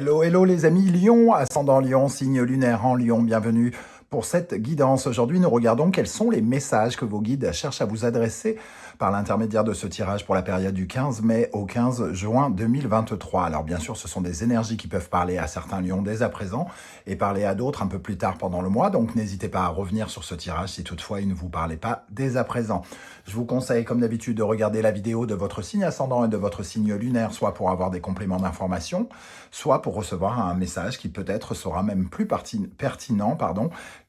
Hello, hello les amis Lion, ascendant Lion, signe lunaire en Lion, bienvenue pour cette guidance. Aujourd'hui, nous regardons quels sont les messages que vos guides cherchent à vous adresser par l'intermédiaire de ce tirage pour la période du 15 mai au 15 juin 2023. Alors bien sûr, ce sont des énergies qui peuvent parler à certains lions dès à présent et parler à d'autres un peu plus tard pendant le mois, donc n'hésitez pas à revenir sur ce tirage si toutefois il ne vous parlait pas dès à présent. Je vous conseille comme d'habitude de regarder la vidéo de votre signe ascendant et de votre signe lunaire, soit pour avoir des compléments d'information, soit pour recevoir un message qui peut-être sera même plus pertinent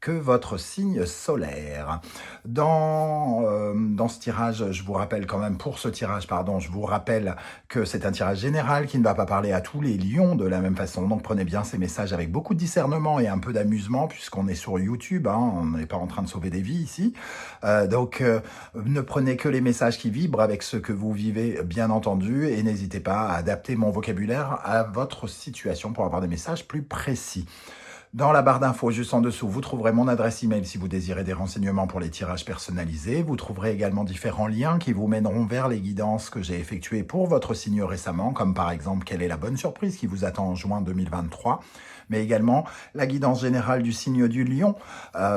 que votre signe solaire. Dans ce tirage, je vous rappelle quand même, pour ce tirage, je vous rappelle que c'est un tirage général qui ne va pas parler à tous les lions de la même façon. Donc prenez bien ces messages avec beaucoup de discernement et un peu d'amusement, puisqu'on est sur YouTube, hein, on n'est pas en train de sauver des vies ici. Ne prenez que les messages qui vibrent avec ce que vous vivez, bien entendu, et n'hésitez pas à adapter mon vocabulaire à votre situation pour avoir des messages plus précis. Dans la barre d'infos, juste en dessous, vous trouverez mon adresse email si vous désirez des renseignements pour les tirages personnalisés. Vous trouverez également différents liens qui vous mèneront vers les guidances que j'ai effectuées pour votre signe récemment, comme par exemple quelle est la bonne surprise qui vous attend en juin 2023, mais également la guidance générale du signe du Lion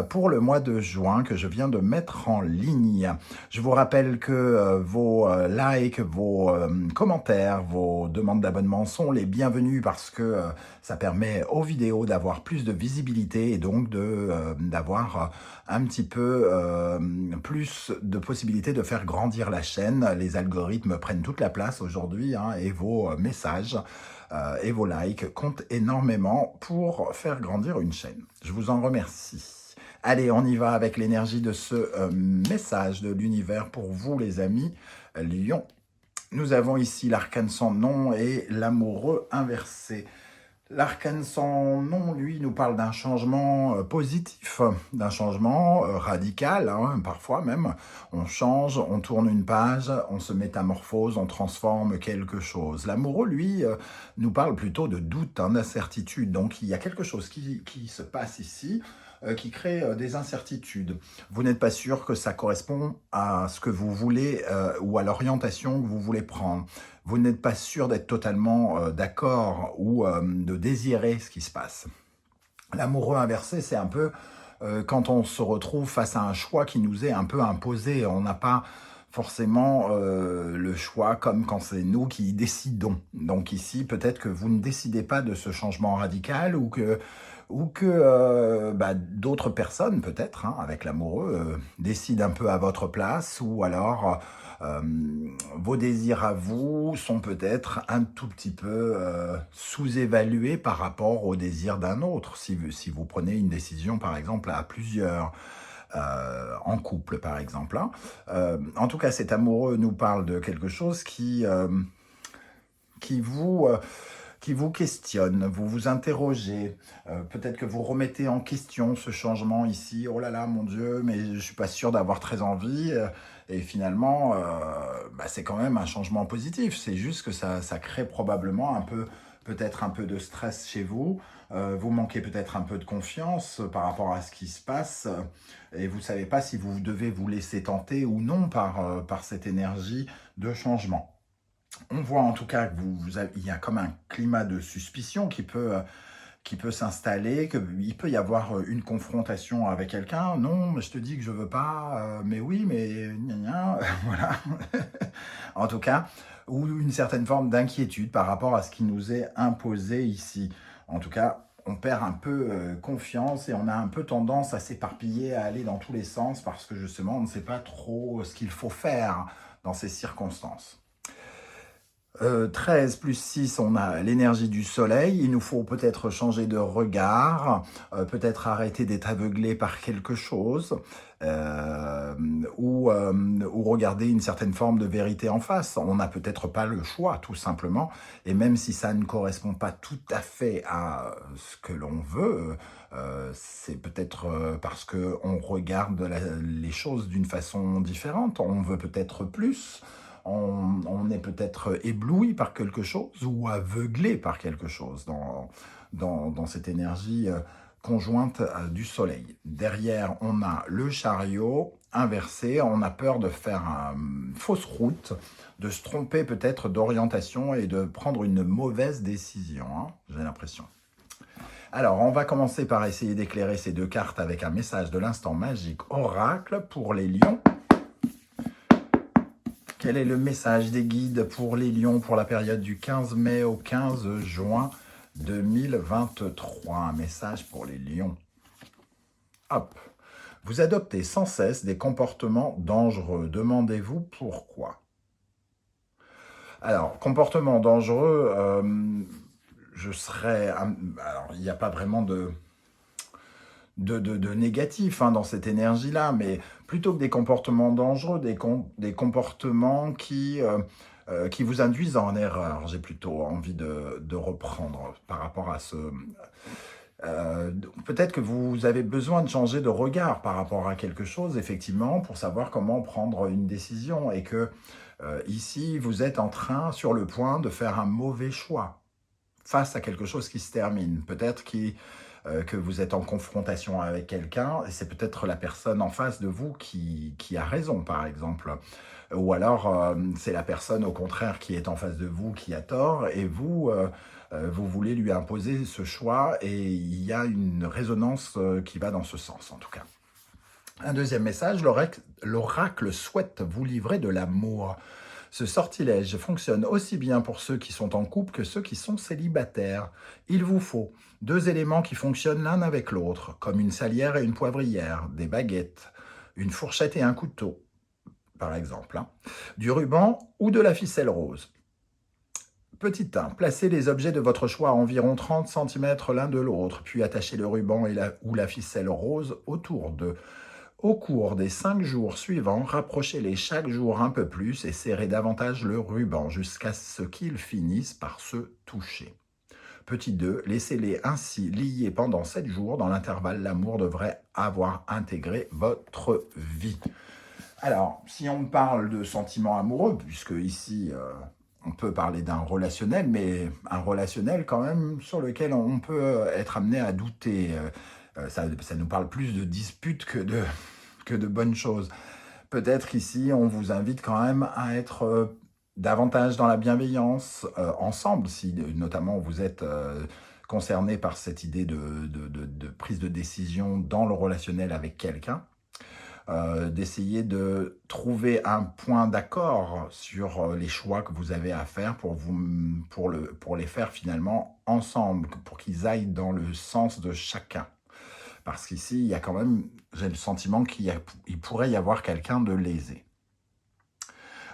pour le mois de juin que je viens de mettre en ligne. Je vous rappelle que vos likes, vos commentaires, vos demandes d'abonnement sont les bienvenus parce que ça permet aux vidéos d'avoir plus de visibilité et donc d'avoir un petit peu plus de possibilités de faire grandir la chaîne. Les algorithmes prennent toute la place aujourd'hui et vos messages et vos likes comptent énormément pour faire grandir une chaîne. Je vous en remercie. Allez, on y va avec l'énergie de ce message de l'univers pour vous les amis Lion. Nous avons ici l'arcane sans nom et l'amoureux inversé. L'arcane sans nom, lui, nous parle d'un changement positif, d'un changement radical, parfois même. On change, on tourne une page, on se métamorphose, on transforme quelque chose. L'amoureux, lui, nous parle plutôt de doute, d'incertitude. Donc, il y a quelque chose qui se passe ici, qui crée des incertitudes. Vous n'êtes pas sûr que ça correspond à ce que vous voulez ou à l'orientation que vous voulez prendre. Vous n'êtes pas sûr d'être totalement d'accord ou de désirer ce qui se passe. L'amoureux inversé, c'est un peu quand on se retrouve face à un choix qui nous est un peu imposé. On n'a pas forcément le choix comme quand c'est nous qui décidons. Donc ici, peut-être que vous ne décidez pas de ce changement radical ou que d'autres personnes, peut-être, avec l'amoureux, décident un peu à votre place ou alors vos désirs à vous sont peut-être un tout petit peu sous-évalués par rapport aux désirs d'un autre. Si vous prenez une décision, par exemple, à plusieurs, en couple, par exemple. En tout cas, cet amoureux nous parle de quelque chose qui vous questionne, vous vous interrogez, peut-être que vous remettez en question ce changement ici. Oh là là, mon Dieu, mais je suis pas sûr d'avoir très envie. Et finalement, c'est quand même un changement positif. C'est juste que ça crée probablement peut-être un peu de stress chez vous. Vous manquez peut-être un peu de confiance par rapport à ce qui se passe. Et vous ne savez pas si vous devez vous laisser tenter ou non par cette énergie de changement. On voit en tout cas qu'il y a comme un climat de suspicion qui peut s'installer, qu'il peut y avoir une confrontation avec quelqu'un. Non, mais je te dis que je veux pas, mais oui, mais gna gna, voilà. En tout cas, ou une certaine forme d'inquiétude par rapport à ce qui nous est imposé ici. En tout cas, on perd un peu confiance et on a un peu tendance à s'éparpiller, à aller dans tous les sens parce que justement, on ne sait pas trop ce qu'il faut faire dans ces circonstances. 13 plus 6, on a l'énergie du soleil. Il nous faut peut-être changer de regard, peut-être arrêter d'être aveuglé par quelque chose, ou regarder une certaine forme de vérité en face. On n'a peut-être pas le choix, tout simplement. Et même si ça ne correspond pas tout à fait à ce que l'on veut, c'est peut-être parce qu'on regarde les choses d'une façon différente. On veut peut-être plus. On est peut-être ébloui par quelque chose ou aveuglé par quelque chose dans cette énergie conjointe du soleil. Derrière, on a le chariot inversé. On a peur de faire une fausse route, de se tromper peut-être d'orientation et de prendre une mauvaise décision, hein, j'ai l'impression. Alors, on va commencer par essayer d'éclairer ces deux cartes avec un message de l'instant magique oracle pour les lions. Quel est le message des guides pour les lions pour la période du 15 mai au 15 juin 2023? Un message pour les lions. Hop. Vous adoptez sans cesse des comportements dangereux. Demandez-vous pourquoi. Alors, comportement dangereux, je serais... Alors, il n'y a pas vraiment de négatif hein, dans cette énergie-là, mais plutôt que des comportements dangereux, des comportements qui vous induisent en erreur. J'ai plutôt envie de reprendre par rapport à ce... peut-être que vous avez besoin de changer de regard par rapport à quelque chose, effectivement, pour savoir comment prendre une décision, et que ici, vous êtes en train, sur le point de faire un mauvais choix face à quelque chose qui se termine. Peut-être que vous êtes en confrontation avec quelqu'un, et c'est peut-être la personne en face de vous qui a raison, par exemple. Ou alors, c'est la personne, au contraire, qui est en face de vous qui a tort, et vous voulez lui imposer ce choix, et il y a une résonance qui va dans ce sens, en tout cas. Un deuxième message, l'oracle souhaite vous livrer de l'amour. Ce sortilège fonctionne aussi bien pour ceux qui sont en couple que ceux qui sont célibataires. Il vous faut deux éléments qui fonctionnent l'un avec l'autre, comme une salière et une poivrière, des baguettes, une fourchette et un couteau, par exemple, hein, du ruban ou de la ficelle rose. Petit 1, placez les objets de votre choix à environ 30 cm l'un de l'autre, puis attachez le ruban ou la ficelle rose autour d'eux. Au cours des 5 jours suivants, rapprochez-les chaque jour un peu plus et serrez davantage le ruban jusqu'à ce qu'ils finissent par se toucher. Petit 2, laissez-les ainsi liés pendant 7 jours. Dans l'intervalle, l'amour devrait avoir intégré votre vie. Alors, si on parle de sentiments amoureux, puisque ici, on peut parler d'un relationnel, mais un relationnel quand même sur lequel on peut être amené à douter. Ça nous parle plus de disputes que de bonnes choses. Peut-être qu'ici, on vous invite quand même à être davantage dans la bienveillance ensemble, si notamment vous êtes concerné par cette idée de prise de décision dans le relationnel avec quelqu'un. D'essayer de trouver un point d'accord sur les choix que vous avez à faire pour les faire finalement ensemble, pour qu'ils aillent dans le sens de chacun. Parce qu'ici, il y a quand même, j'ai le sentiment qu'il pourrait y avoir quelqu'un de lésé.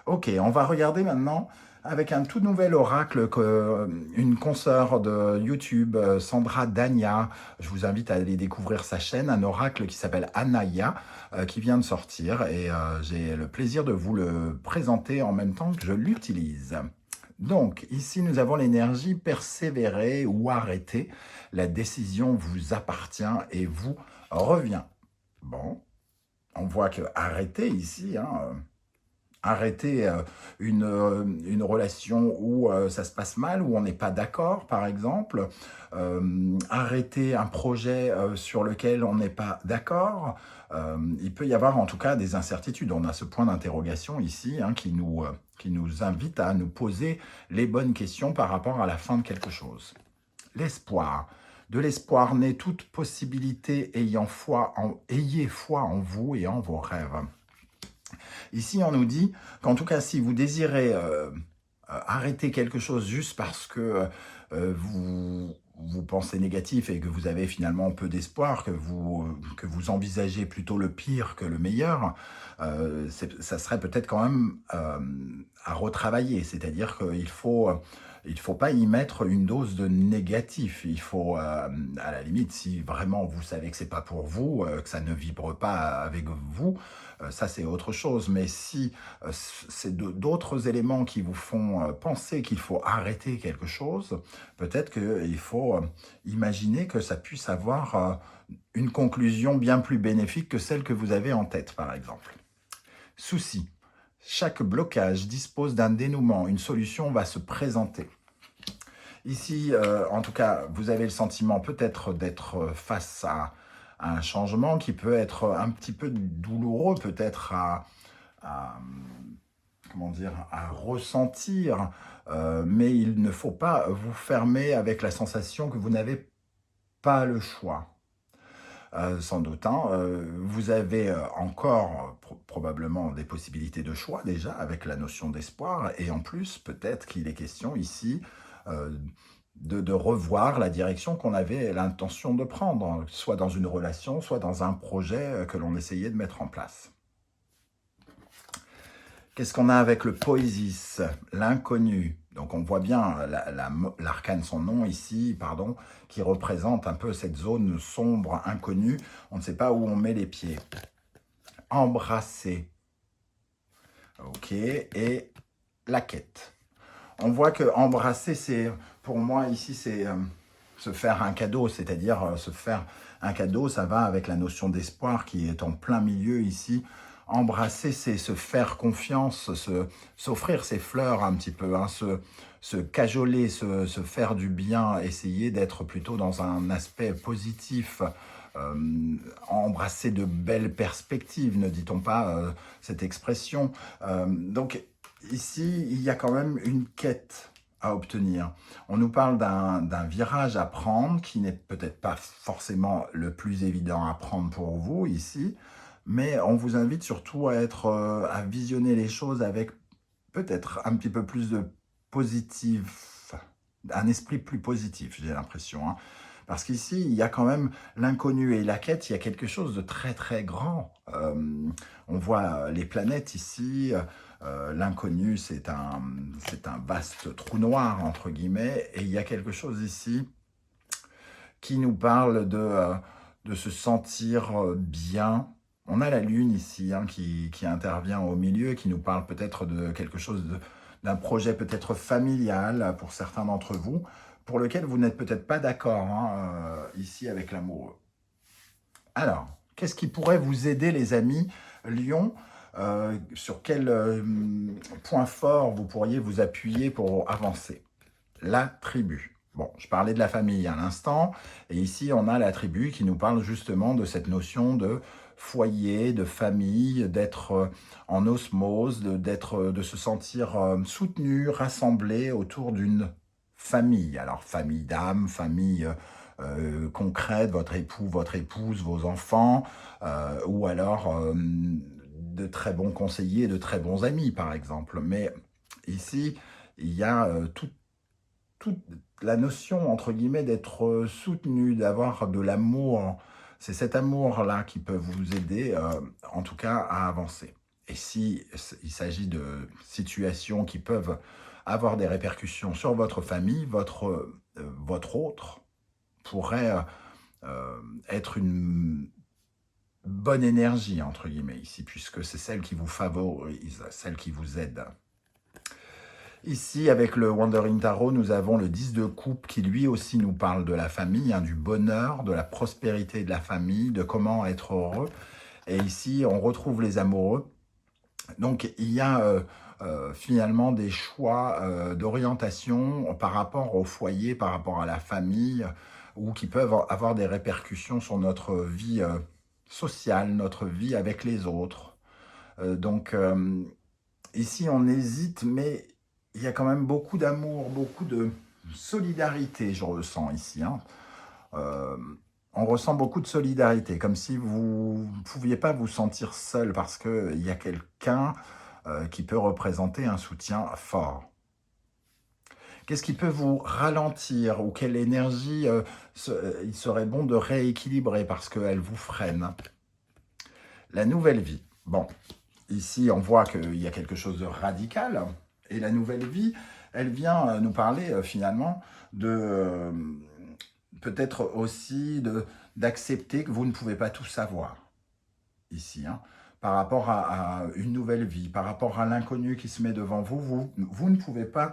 Ok, on va regarder maintenant avec un tout nouvel oracle qu'une consoeur de YouTube, Sandra Dania, je vous invite à aller découvrir sa chaîne, un oracle qui s'appelle Anaya, qui vient de sortir, et j'ai le plaisir de vous le présenter en même temps que je l'utilise. Donc, ici, nous avons l'énergie persévérer ou arrêter. La décision vous appartient et vous revient. Bon, on voit que arrêter ici, hein, arrêter une relation où ça se passe mal, où on n'est pas d'accord, par exemple, arrêter un projet sur lequel on n'est pas d'accord. Il peut y avoir en tout cas des incertitudes. On a ce point d'interrogation ici hein, qui nous invite à nous poser les bonnes questions par rapport à la fin de quelque chose. L'espoir. De l'espoir naît toute possibilité, ayez foi en vous et en vos rêves. Ici, on nous dit qu'en tout cas, si vous désirez arrêter quelque chose juste parce que vous pensez négatif et que vous avez finalement peu d'espoir, que vous envisagez plutôt le pire que le meilleur, ça serait peut-être quand même à retravailler. C'est-à-dire qu'il faut pas y mettre une dose de négatif. Il faut, à la limite, si vraiment vous savez que c'est pas pour vous, que ça ne vibre pas avec vous, ça c'est autre chose. Mais si c'est d'autres éléments qui vous font penser qu'il faut arrêter quelque chose, peut-être qu'il faut imaginer que ça puisse avoir une conclusion bien plus bénéfique que celle que vous avez en tête, par exemple. Souci. Chaque blocage dispose d'un dénouement, une solution va se présenter. Ici, en tout cas, vous avez le sentiment peut-être d'être face un changement qui peut être un petit peu douloureux peut-être à, comment dire, à ressentir, mais il ne faut pas vous fermer avec la sensation que vous n'avez pas le choix. Sans doute, hein, vous avez encore probablement des possibilités de choix déjà avec la notion d'espoir et en plus peut-être qu'il est question ici euh, de revoir la direction qu'on avait l'intention de prendre, soit dans une relation, soit dans un projet que l'on essayait de mettre en place. Qu'est-ce qu'on a avec le Poésis, l'inconnu? Donc on voit bien l'arcane, son nom ici, pardon, qui représente un peu cette zone sombre, inconnue. On ne sait pas où on met les pieds. Embrasser. Ok, et la quête. On voit que embrasser, c'est, pour moi ici, c'est se faire un cadeau, c'est-à-dire se faire un cadeau, ça va avec la notion d'espoir qui est en plein milieu ici. Embrasser, c'est se faire confiance, s'offrir ses fleurs un petit peu, hein, se cajoler, se faire du bien, essayer d'être plutôt dans un aspect positif, embrasser de belles perspectives, ne dit-on pas cette expression. Donc ici, il y a quand même une quête à obtenir. On nous parle d'un virage à prendre qui n'est peut-être pas forcément le plus évident à prendre pour vous ici, mais on vous invite surtout à visionner les choses avec peut-être un petit peu plus de positif, un esprit plus positif, j'ai l'impression, hein. Parce qu'ici, il y a quand même l'inconnu et la quête, il y a quelque chose de très très grand. On voit les planètes ici, l'inconnu c'est un vaste trou noir, entre guillemets, et il y a quelque chose ici qui nous parle de se sentir bien. On a la lune ici hein, qui intervient au milieu, qui nous parle peut-être de quelque chose, d'un projet peut-être familial pour certains d'entre vous, pour lequel vous n'êtes peut-être pas d'accord hein, ici avec l'amoureux. Alors, qu'est-ce qui pourrait vous aider les amis Lion, sur quel point fort vous pourriez vous appuyer pour avancer? La tribu. Bon, je parlais de la famille à l'instant, et ici on a la tribu qui nous parle justement de cette notion de foyer, de famille, d'être en osmose, de se sentir soutenu, rassemblé autour d'une famille. Alors famille d'âme, famille concrète, votre époux, votre épouse, vos enfants, ou alors de très bons conseillers, de très bons amis par exemple. Mais ici, il y a toute la notion, entre guillemets, d'être soutenu, d'avoir de l'amour. C'est cet amour-là qui peut vous aider, en tout cas, à avancer. Et si il s'agit de situations qui peuvent avoir des répercussions sur votre famille, votre autre pourrait être une bonne énergie, entre guillemets, ici, puisque c'est celle qui vous favorise, celle qui vous aide. Ici, avec le Wandering Tarot, nous avons le 10 de coupe qui lui aussi nous parle de la famille, hein, du bonheur, de la prospérité de la famille, de comment être heureux. Et ici, on retrouve les amoureux. Donc, il y a finalement des choix d'orientation par rapport au foyer, par rapport à la famille, ou qui peuvent avoir des répercussions sur notre vie sociale, notre vie avec les autres. Donc, ici, on hésite, mais il y a quand même beaucoup d'amour, beaucoup de solidarité, je ressens ici. Hein. On ressent beaucoup de solidarité, comme si vous ne pouviez pas vous sentir seul parce qu'il y a quelqu'un qui peut représenter un soutien fort. Qu'est-ce qui peut vous ralentir ou quelle énergie il serait bon de rééquilibrer parce qu'elle vous freine? La nouvelle vie. Bon, ici on voit qu'il y a quelque chose de radical. Et la nouvelle vie, elle vient nous parler finalement de peut-être aussi d'accepter que vous ne pouvez pas tout savoir ici, hein, par rapport à une nouvelle vie, par rapport à l'inconnu qui se met devant vous, vous ne pouvez pas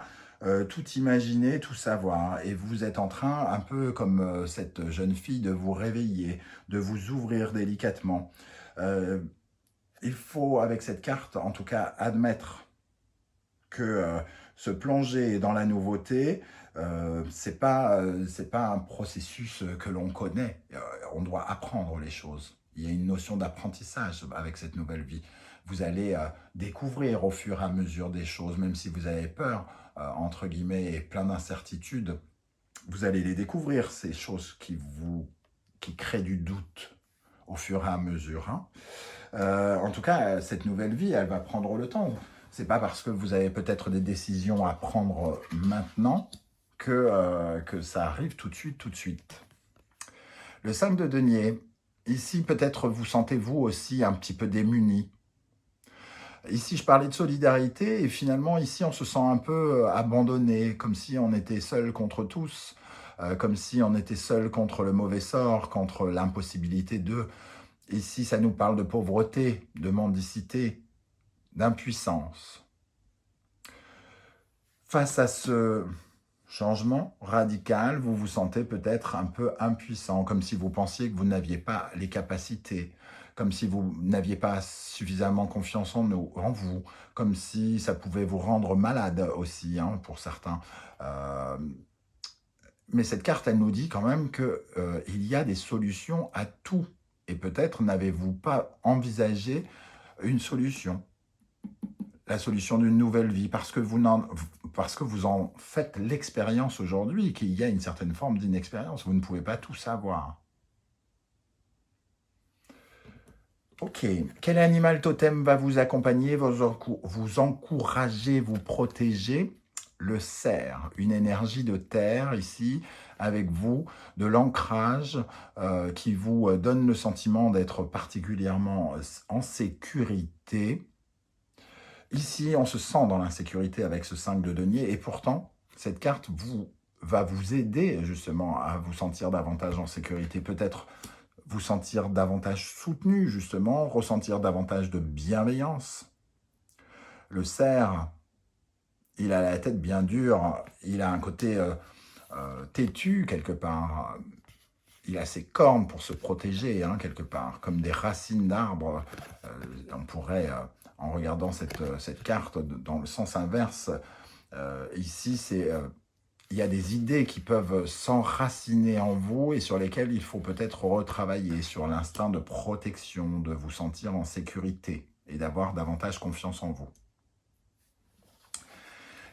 tout imaginer, tout savoir. Et vous êtes en train, un peu comme cette jeune fille, de vous réveiller, de vous ouvrir délicatement. Il faut, avec cette carte, en tout cas, admettre que se plonger dans la nouveauté, c'est pas un processus que l'on connaît. On doit apprendre les choses. Il y a une notion d'apprentissage avec cette nouvelle vie. Vous allez découvrir au fur et à mesure des choses, même si vous avez peur, entre guillemets, et plein d'incertitudes. Vous allez les découvrir, ces choses qui créent du doute au fur et à mesure. Hein. En tout cas, cette nouvelle vie, elle va prendre le temps. C'est pas parce que vous avez peut-être des décisions à prendre maintenant que ça arrive tout de suite, tout de suite. Le 5 de denier, ici peut-être vous sentez-vous aussi un petit peu démuni. Ici, je parlais de solidarité et finalement, ici, on se sent un peu abandonné, comme si on était seul contre tous, comme si on était seul contre le mauvais sort, contre l'impossibilité de... Ici, ça nous parle de pauvreté, de mendicité, d'impuissance. Face à ce changement radical, vous vous sentez peut-être un peu impuissant, comme si vous pensiez que vous n'aviez pas les capacités, comme si vous n'aviez pas suffisamment confiance en vous, comme si ça pouvait vous rendre malade aussi, hein, pour certains. Mais cette carte, elle nous dit quand même qu'il y a des solutions à tout. Et peut-être n'avez-vous pas envisagé une solution, la solution d'une nouvelle vie, parce que vous en faites l'expérience aujourd'hui, qu'il y a une certaine forme d'inexpérience. Vous ne pouvez pas tout savoir. Ok, quel animal totem va vous accompagner, vous encourager, vous protéger? Le cerf, une énergie de terre ici, avec vous, de l'ancrage qui vous donne le sentiment d'être particulièrement en sécurité. Ici, on se sent dans l'insécurité avec ce 5 de denier, et pourtant, cette carte va vous aider justement à vous sentir davantage en sécurité, peut-être vous sentir davantage soutenu, justement, ressentir davantage de bienveillance. Le cerf, il a la tête bien dure, il a un côté têtu quelque part, il a ses cornes pour se protéger, hein, quelque part, comme des racines d'arbres. On pourrait, en regardant cette carte dans le sens inverse, ici, il y a des idées qui peuvent s'enraciner en vous et sur lesquelles il faut peut-être retravailler, sur l'instinct de protection, de vous sentir en sécurité et d'avoir davantage confiance en vous.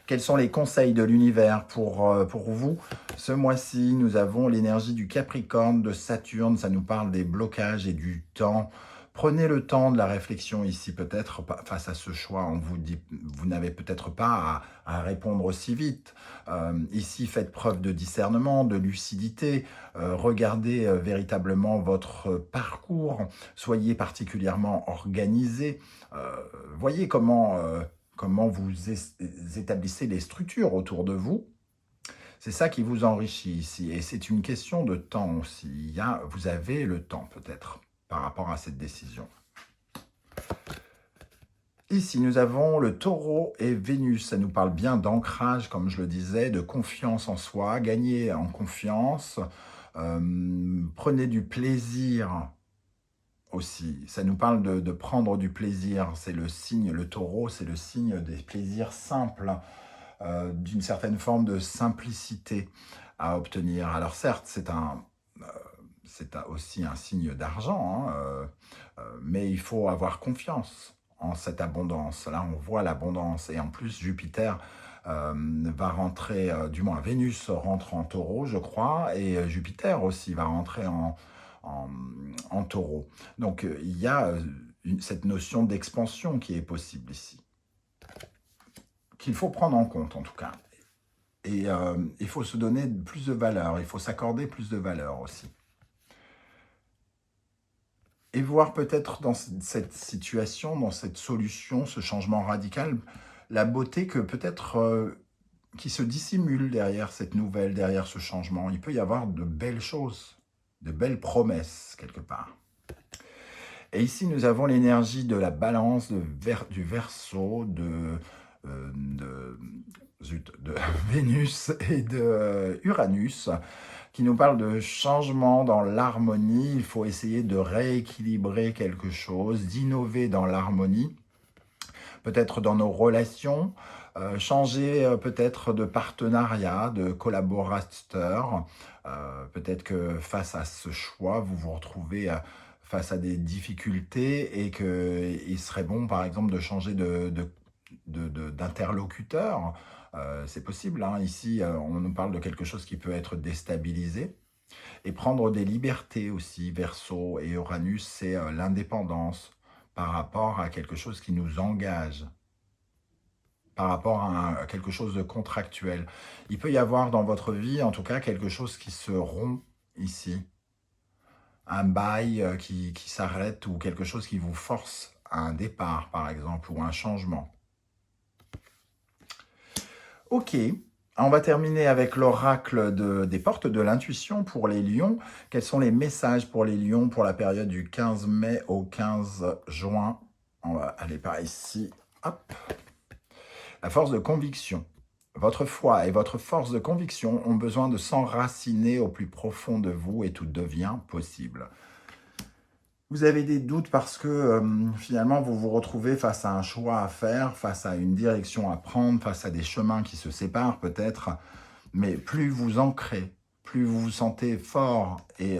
Quels sont les conseils de l'univers pour vous? Ce mois-ci, nous avons l'énergie du Capricorne, de Saturne, ça nous parle des blocages et du temps. Prenez le temps de la réflexion ici, peut-être, face à ce choix. On vous dit, vous n'avez peut-être pas à répondre aussi vite. Ici, faites preuve de discernement, de lucidité. Regardez véritablement votre parcours. Soyez particulièrement organisé. Voyez comment vous établissez les structures autour de vous. C'est ça qui vous enrichit ici. Et c'est une question de temps aussi. Vous avez le temps peut-être par rapport à cette décision. Ici, nous avons le Taureau et Vénus. Ça nous parle bien d'ancrage, comme je le disais, de confiance en soi, gagner en confiance. Prenez du plaisir aussi. Ça nous parle de prendre du plaisir. C'est le signe, le Taureau, c'est le signe des plaisirs simples, d'une certaine forme de simplicité à obtenir. Alors certes, c'est aussi un signe d'argent, hein, mais il faut avoir confiance en cette abondance. Là, on voit l'abondance. Et en plus, Jupiter va rentrer, du moins Vénus rentre en Taureau, je crois, et Jupiter aussi va rentrer en Taureau. Donc, il y a cette notion d'expansion qui est possible ici, qu'il faut prendre en compte en tout cas. Et il faut se donner plus de valeur, il faut s'accorder plus de valeur aussi. Et voir peut-être dans cette situation, dans cette solution, ce changement radical, la beauté que peut-être qui se dissimule derrière cette nouvelle, derrière ce changement. Il peut y avoir de belles choses, de belles promesses quelque part. Et ici, nous avons l'énergie de la balance, du Verseau, de Vénus et de Uranus, qui nous parle de changement dans l'harmonie. Il faut essayer de rééquilibrer quelque chose, d'innover dans l'harmonie, peut-être dans nos relations, Changer peut-être de partenariat, de collaborateur. Peut-être que face à ce choix, vous vous retrouvez face à des difficultés et qu'il serait bon, par exemple, de changer d'interlocuteur. C'est possible, hein. Ici, on nous parle de quelque chose qui peut être déstabilisé. Et prendre des libertés aussi, Verseau et Uranus, c'est l'indépendance par rapport à quelque chose qui nous engage, par rapport à quelque chose de contractuel. Il peut y avoir dans votre vie, en tout cas, quelque chose qui se rompt ici. Un bail qui s'arrête ou quelque chose qui vous force à un départ, par exemple, ou un changement. Ok, on va terminer avec l'oracle des portes de l'intuition pour les lions. Quels sont les messages pour les lions pour la période du 15 mai au 15 juin? On va aller par ici. Hop. La force de conviction. Votre foi et votre force de conviction ont besoin de s'enraciner au plus profond de vous et tout devient possible. Vous avez des doutes parce que finalement, vous vous retrouvez face à un choix à faire, face à une direction à prendre, face à des chemins qui se séparent peut-être. Mais plus vous ancrez, plus vous vous sentez fort et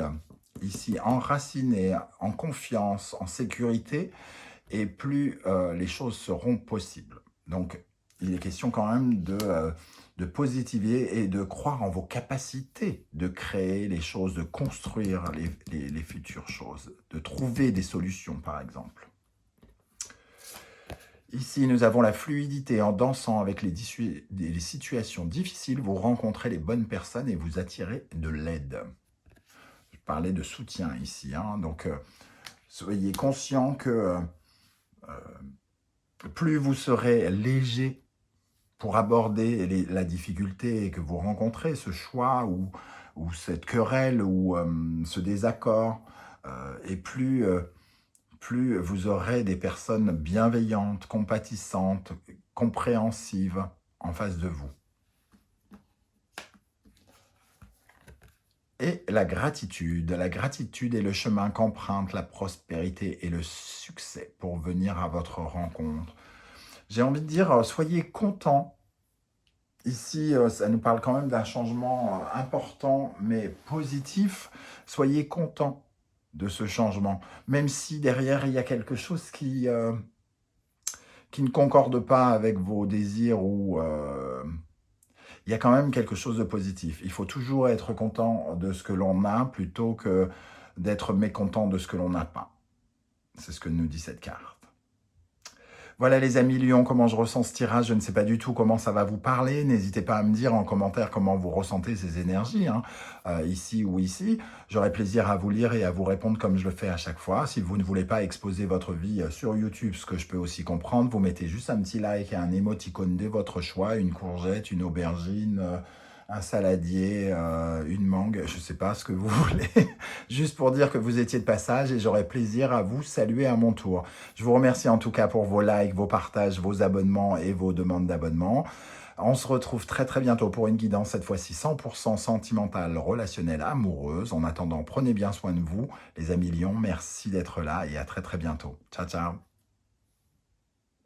ici enraciné, en confiance, en sécurité, et plus les choses seront possibles. Donc, il est question quand même de positiver et de croire en vos capacités de créer les choses, de construire les futures choses, de trouver des solutions, par exemple. Ici, nous avons la fluidité. En dansant avec les situations difficiles, vous rencontrez les bonnes personnes et vous attirez de l'aide. Je parlais de soutien ici, hein. Donc, soyez conscient que plus vous serez léger pour aborder la difficulté que vous rencontrez, ce choix ou cette querelle ou ce désaccord, et plus vous aurez des personnes bienveillantes, compatissantes, compréhensives en face de vous. Et la gratitude est le chemin qu'emprunte la prospérité et le succès pour venir à votre rencontre. J'ai envie de dire, soyez contents. Ici, ça nous parle quand même d'un changement important, mais positif. Soyez contents de ce changement, même si derrière, il y a quelque chose qui ne concorde pas avec vos désirs ou... il y a quand même quelque chose de positif. Il faut toujours être content de ce que l'on a plutôt que d'être mécontent de ce que l'on n'a pas. C'est ce que nous dit cette carte. Voilà les amis Lions, comment je ressens ce tirage. Je ne sais pas du tout comment ça va vous parler. N'hésitez pas à me dire en commentaire comment vous ressentez ces énergies, hein, ici ou ici. J'aurai plaisir à vous lire et à vous répondre comme je le fais à chaque fois. Si vous ne voulez pas exposer votre vie sur YouTube, ce que je peux aussi comprendre, vous mettez juste un petit like et un émoticône de votre choix, une courgette, une aubergine, un saladier, une mangue, je ne sais pas ce que vous voulez, juste pour dire que vous étiez de passage et j'aurai plaisir à vous saluer à mon tour. Je vous remercie en tout cas pour vos likes, vos partages, vos abonnements et vos demandes d'abonnement. On se retrouve très très bientôt pour une guidance, cette fois-ci 100% sentimentale, relationnelle, amoureuse. En attendant, prenez bien soin de vous, les amis Lions. Merci d'être là et à très très bientôt. Ciao, ciao.